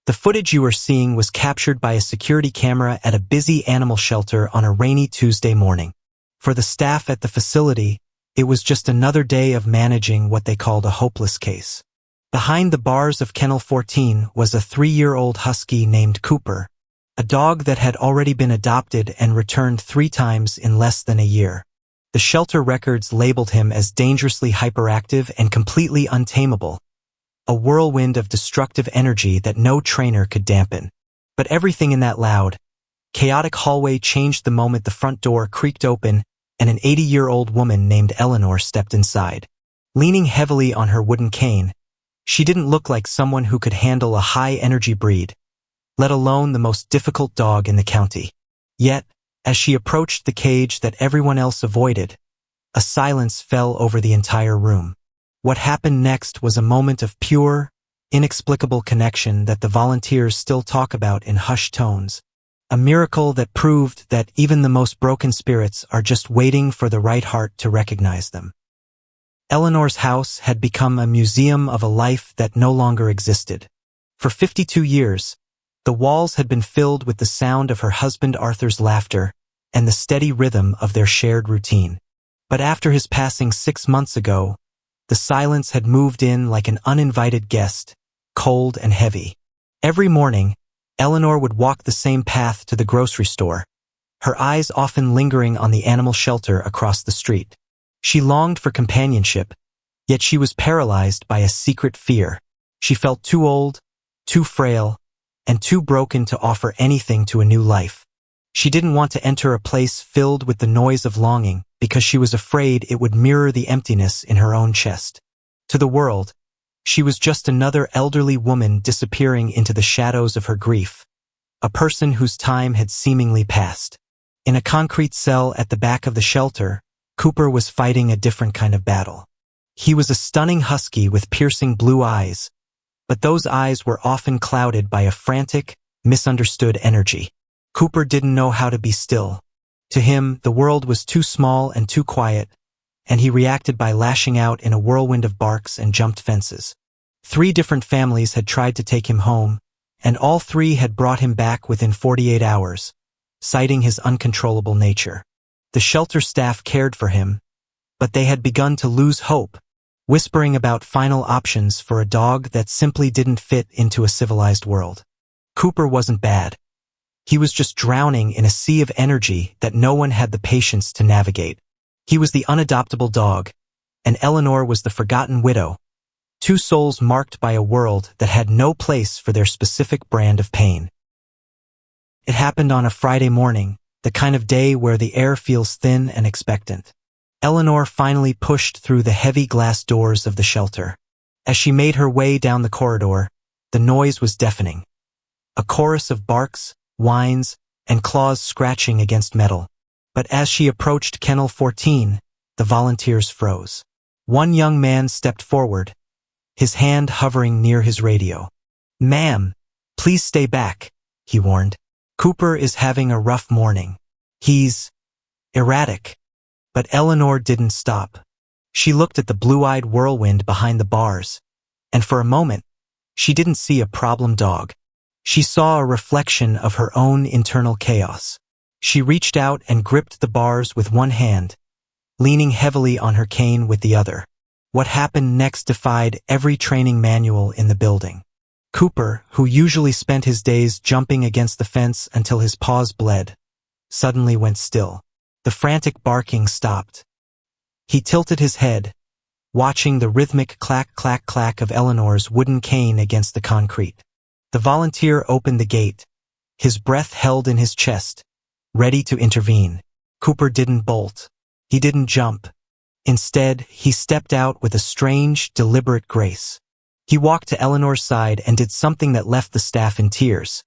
The footage you are seeing was captured by a security camera at a busy animal shelter on a rainy Tuesday morning. For the staff at the facility, it was just another day of managing what they called a hopeless case. Behind the bars of Kennel 14 was a 3-year-old husky named Cooper, a dog that had already been adopted and returned 3 times in less than a year. The shelter records labeled him as dangerously hyperactive and completely untamable, a whirlwind of destructive energy that no trainer could dampen. But everything in that loud, chaotic hallway changed the moment the front door creaked open and an 80-year-old woman named Eleanor stepped inside. Leaning heavily on her wooden cane, she didn't look like someone who could handle a high-energy breed, let alone the most difficult dog in the county. Yet, as she approached the cage that everyone else avoided, a silence fell over the entire room. What happened next was a moment of pure, inexplicable connection that the volunteers still talk about in hushed tones. A miracle that proved that even the most broken spirits are just waiting for the right heart to recognize them. Eleanor's house had become a museum of a life that no longer existed. For 52 years, the walls had been filled with the sound of her husband Arthur's laughter and the steady rhythm of their shared routine. But after his passing 6 months ago, the silence had moved in like an uninvited guest, cold and heavy. Every morning, Eleanor would walk the same path to the grocery store, her eyes often lingering on the animal shelter across the street. She longed for companionship, yet she was paralyzed by a secret fear. She felt too old, too frail, and too broken to offer anything to a new life. She didn't want to enter a place filled with the noise of longing because she was afraid it would mirror the emptiness in her own chest. To the world, she was just another elderly woman disappearing into the shadows of her grief, a person whose time had seemingly passed. In a concrete cell at the back of the shelter, Cooper was fighting a different kind of battle. He was a stunning husky with piercing blue eyes, but those eyes were often clouded by a frantic, misunderstood energy. Cooper didn't know how to be still. To him, the world was too small and too quiet, and he reacted by lashing out in a whirlwind of barks and jumped fences. 3 different families had tried to take him home, and all 3 had brought him back within 48 hours, citing his uncontrollable nature. The shelter staff cared for him, but they had begun to lose hope, whispering about final options for a dog that simply didn't fit into a civilized world. Cooper wasn't bad. He was just drowning in a sea of energy that no one had the patience to navigate. He was the unadoptable dog, and Eleanor was the forgotten widow, 2 souls marked by a world that had no place for their specific brand of pain. It happened on a Friday morning, the kind of day where the air feels thin and expectant. Eleanor finally pushed through the heavy glass doors of the shelter. As she made her way down the corridor, the noise was deafening. A chorus of barks, whines, and claws scratching against metal. But as she approached Kennel 14, the volunteers froze. One young man stepped forward, his hand hovering near his radio. "Ma'am, please stay back," he warned. "Cooper is having a rough morning. He's erratic." But Eleanor didn't stop. She looked at the blue-eyed whirlwind behind the bars, and for a moment, she didn't see a problem dog. She saw a reflection of her own internal chaos. She reached out and gripped the bars with one hand, leaning heavily on her cane with the other. What happened next defied every training manual in the building. Cooper, who usually spent his days jumping against the fence until his paws bled, suddenly went still. The frantic barking stopped. He tilted his head, watching the rhythmic clack-clack-clack of Eleanor's wooden cane against the concrete. The volunteer opened the gate, his breath held in his chest, ready to intervene. Cooper didn't bolt. He didn't jump. Instead, he stepped out with a strange, deliberate grace. He walked to Eleanor's side and did something that left the staff in tears.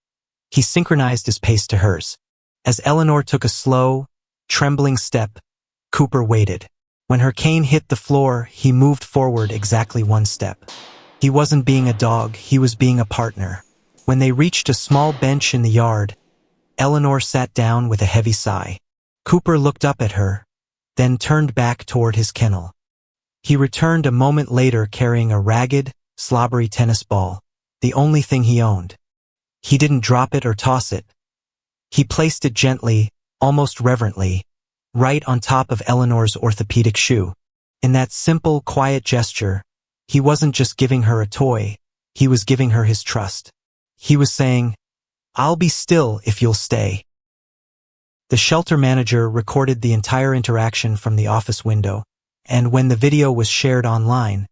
He synchronized his pace to hers. As Eleanor took a slow, trembling step, Cooper waited. When her cane hit the floor, he moved forward exactly 1 step. He wasn't being a dog, he was being a partner. When they reached a small bench in the yard, Eleanor sat down with a heavy sigh. Cooper looked up at her, then turned back toward his kennel. He returned a moment later carrying a ragged, slobbery tennis ball, the only thing he owned. He didn't drop it or toss it. He placed it gently, almost reverently, right on top of Eleanor's orthopedic shoe. In that simple, quiet gesture, he wasn't just giving her a toy, he was giving her his trust. He was saying, "I'll be still if you'll stay." The shelter manager recorded the entire interaction from the office window, and when the video was shared online,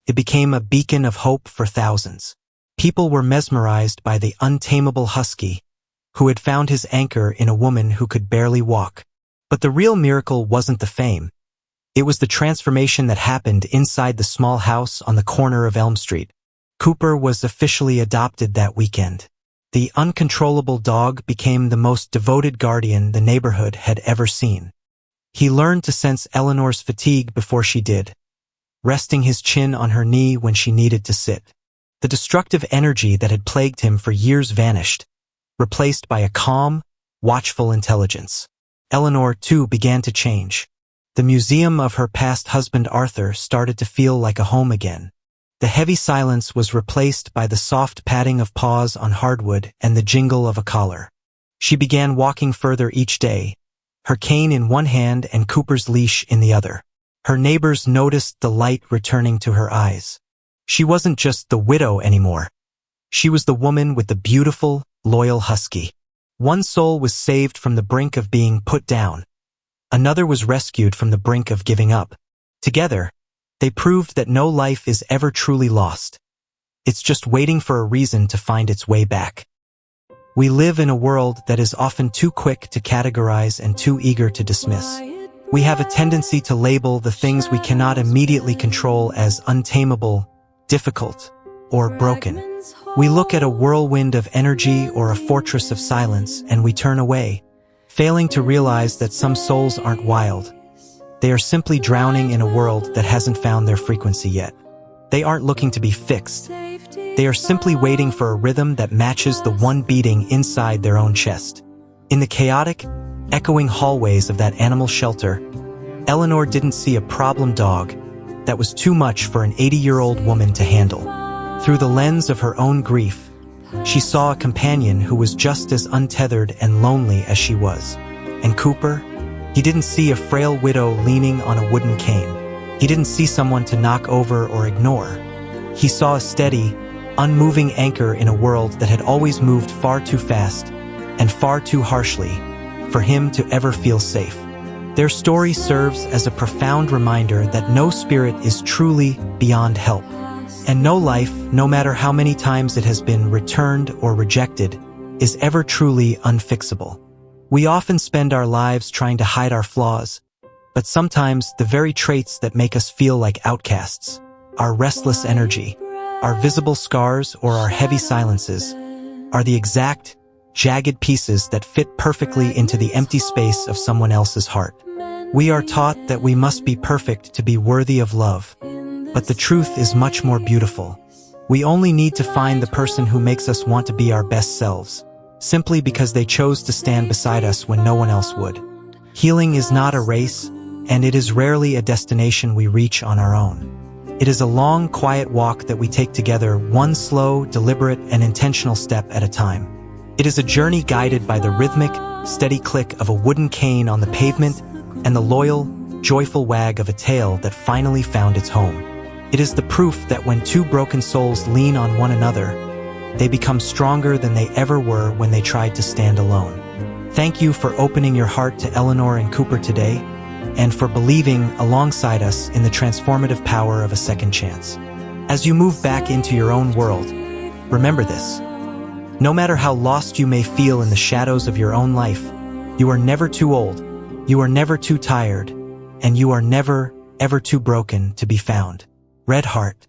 it became a beacon of hope for thousands. People were mesmerized by the untamable husky, who had found his anchor in a woman who could barely walk. But the real miracle wasn't the fame. It was the transformation that happened inside the small house on the corner of Elm Street. Cooper was officially adopted that weekend. The uncontrollable dog became the most devoted guardian the neighborhood had ever seen. He learned to sense Eleanor's fatigue before she did, resting his chin on her knee when she needed to sit. The destructive energy that had plagued him for years vanished, replaced by a calm, watchful intelligence. Eleanor, too, began to change. The museum of her past husband Arthur started to feel like a home again. The heavy silence was replaced by the soft patting of paws on hardwood and the jingle of a collar. She began walking further each day, her cane in one hand and Cooper's leash in the other. Her neighbors noticed the light returning to her eyes. She wasn't just the widow anymore. She was the woman with the beautiful, loyal husky. One soul was saved from the brink of being put down. Another was rescued from the brink of giving up. Together, they proved that no life is ever truly lost. It's just waiting for a reason to find its way back. We live in a world that is often too quick to categorize and too eager to dismiss. We have a tendency to label the things we cannot immediately control as untamable, difficult, or broken. We look at a whirlwind of energy or a fortress of silence and we turn away, failing to realize that some souls aren't wild. They are simply drowning in a world that hasn't found their frequency yet. They aren't looking to be fixed. They are simply waiting for a rhythm that matches the one beating inside their own chest. In the chaotic, echoing hallways of that animal shelter, Eleanor didn't see a problem dog that was too much for an 80-year-old woman to handle. Through the lens of her own grief, she saw a companion who was just as untethered and lonely as she was. And Cooper? He didn't see a frail widow leaning on a wooden cane. He didn't see someone to knock over or ignore. He saw a steady, unmoving anchor in a world that had always moved far too fast and far too harshly for him to ever feel safe. Their story serves as a profound reminder that no spirit is truly beyond help. And no life, no matter how many times it has been returned or rejected, is ever truly unfixable. We often spend our lives trying to hide our flaws, but sometimes the very traits that make us feel like outcasts, our restless energy, our visible scars or our heavy silences, are the exact, jagged pieces that fit perfectly into the empty space of someone else's heart. We are taught that we must be perfect to be worthy of love, but the truth is much more beautiful. We only need to find the person who makes us want to be our best selves, simply because they chose to stand beside us when no one else would. Healing is not a race, and it is rarely a destination we reach on our own. It is a long, quiet walk that we take together, one slow, deliberate, and intentional step at a time. It is a journey guided by the rhythmic, steady click of a wooden cane on the pavement and the loyal, joyful wag of a tail that finally found its home. It is the proof that when two broken souls lean on one another, they become stronger than they ever were when they tried to stand alone. Thank you for opening your heart to Eleanor and Cooper today, and for believing alongside us in the transformative power of a second chance. As you move back into your own world, remember this. No matter how lost you may feel in the shadows of your own life, you are never too old, you are never too tired, and you are never, ever too broken to be found. Red Heart.